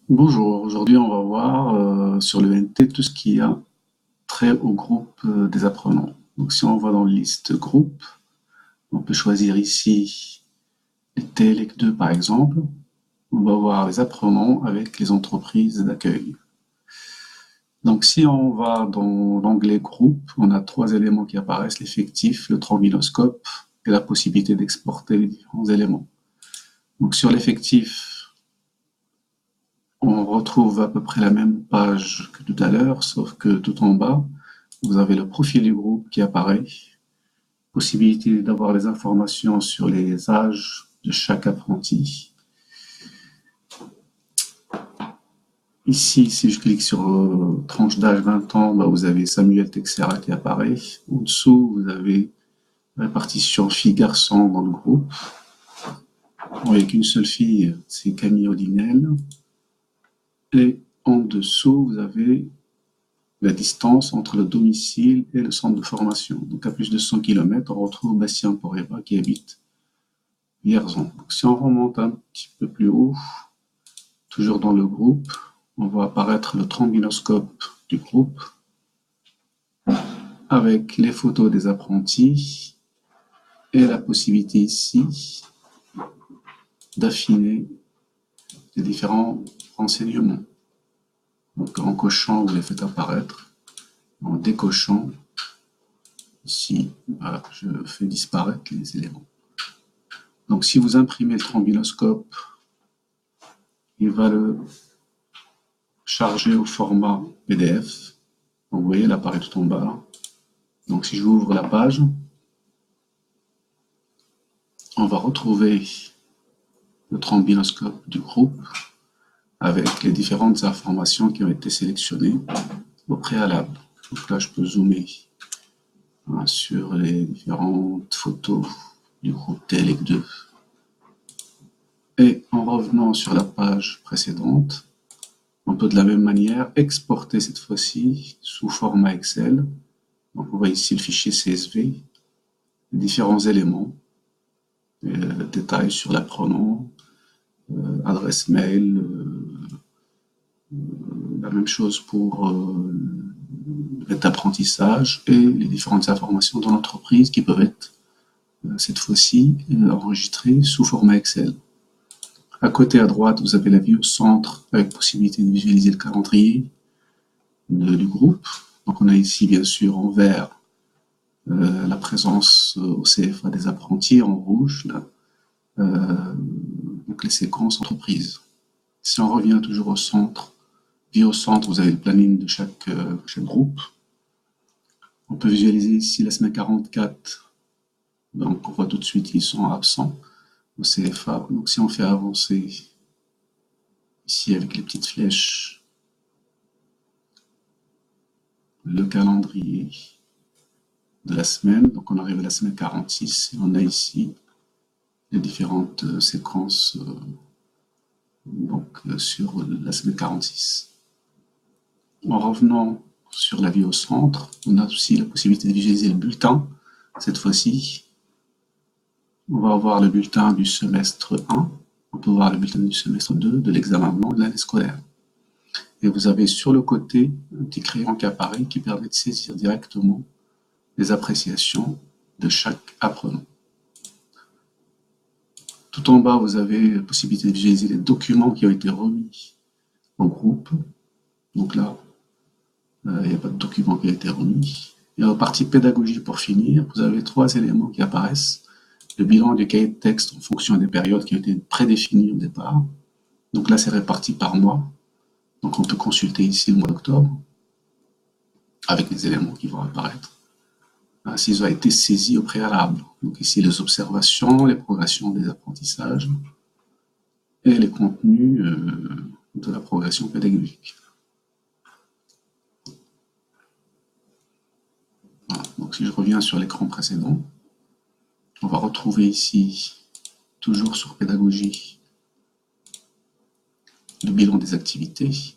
Bonjour, aujourd'hui on va voir sur le NT tout ce qui a trait au groupe des apprenants. Donc si on va dans liste groupe, on peut choisir ici les TLEC 2 par exemple. On va voir les apprenants avec les entreprises d'accueil. Donc si on va dans l'onglet groupe, on a trois éléments qui apparaissent, l'effectif, le trombinoscope et la possibilité d'exporter les différents éléments. Donc sur l'effectif, on retrouve à peu près la même page que tout à l'heure, sauf que tout en bas, vous avez le profil du groupe qui apparaît, possibilité d'avoir les informations sur les âges de chaque apprenti. Ici, si je clique sur tranche d'âge 20 ans, bah, vous avez Samuel Texera qui apparaît. En dessous, vous avez répartition filles-garçons dans le groupe. Avec une seule fille, c'est Camille Odinel. Et en dessous, vous avez la distance entre le domicile et le centre de formation. Donc à plus de 100 km, on retrouve Bastien Porreva qui habite Vierzon. Donc si on remonte un petit peu plus haut, toujours dans le groupe, on voit apparaître le trombinoscope du groupe avec les photos des apprentis et la possibilité ici d'affiner les différents renseignements. Donc en cochant, vous les faites apparaître. En décochant, ici, voilà, je fais disparaître les éléments. Donc si vous imprimez le trombinoscope, il va le charger au format PDF. Donc vous voyez, il apparaît tout en bas. Donc si j'ouvre la page, on va retrouver le trombinoscope du groupe avec les différentes informations qui ont été sélectionnées au préalable. Donc là, je peux zoomer sur les différentes photos du groupe TLEC 2. Et en revenant sur la page précédente, on peut de la même manière exporter cette fois-ci sous format Excel. Donc on voit ici le fichier CSV, les différents éléments, détails sur l'apprenant, adresse mail, la même chose pour l'apprentissage et les différentes informations dans l'entreprise qui peuvent être cette fois-ci enregistrées sous format Excel. À côté à droite, vous avez la vue au centre avec possibilité de visualiser le calendrier du groupe. Donc on a ici bien sûr en vert la présence au CFA des apprentis, en rouge là, donc les séquences entreprises. Si on revient toujours au centre, vue au centre, vous avez le planning de chaque groupe. On peut visualiser ici la semaine 44. Donc on voit tout de suite qu'ils sont absents au CFA. Donc si on fait avancer ici avec les petites flèches le calendrier de la semaine, donc on arrive à la semaine 46 et on a ici les différentes séquences sur la semaine 46. En revenant sur la vie au centre, on a aussi la possibilité de visualiser le bulletin. Cette fois-ci, on va avoir le bulletin du semestre 1, on peut voir le bulletin du semestre 2, de l'examen blanc de l'année scolaire. Et vous avez sur le côté un petit crayon qui apparaît qui permet de saisir directement les appréciations de chaque apprenant. Tout en bas, vous avez la possibilité de visualiser les documents qui ont été remis au groupe. Donc là, il n'y a pas de document qui a été remis. Et en partie pédagogie, pour finir, vous avez trois éléments qui apparaissent. Le bilan du cahier de texte en fonction des périodes qui ont été prédéfinies au départ. Donc là, c'est réparti par mois. Donc on peut consulter ici le mois d'octobre avec les éléments qui vont apparaître. S'ils ont été saisis au préalable. Donc ici, les observations, les progressions des apprentissages et les contenus de la progression pédagogique. Voilà. Donc si je reviens sur l'écran précédent, on va retrouver ici, toujours sur pédagogie, le bilan des activités.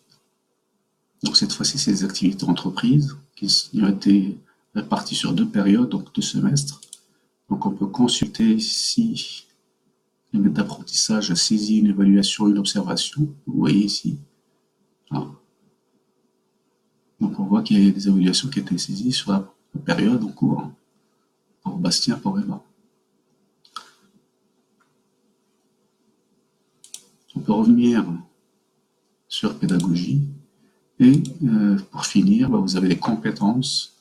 Donc cette fois-ci, c'est les activités entreprises qui ont été réparties sur 2 périodes, donc 2 semestres. Donc on peut consulter si le maître d'apprentissage a saisi une évaluation, une observation. Vous voyez ici Voilà. Donc on voit qu'il y a des évaluations qui étaient saisies sur la période en cours, hein, pour Bastien, pour Eva. On peut revenir sur pédagogie et pour finir, vous avez les compétences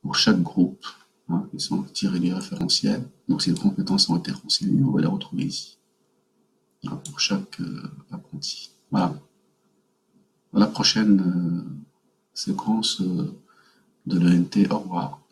pour chaque groupe, hein, qui sont tirées du référentiel. Donc si les compétences ont été renseignées, on va les retrouver ici, hein, pour chaque apprenti. Voilà. À la prochaine séquence de l'ENT. Au revoir.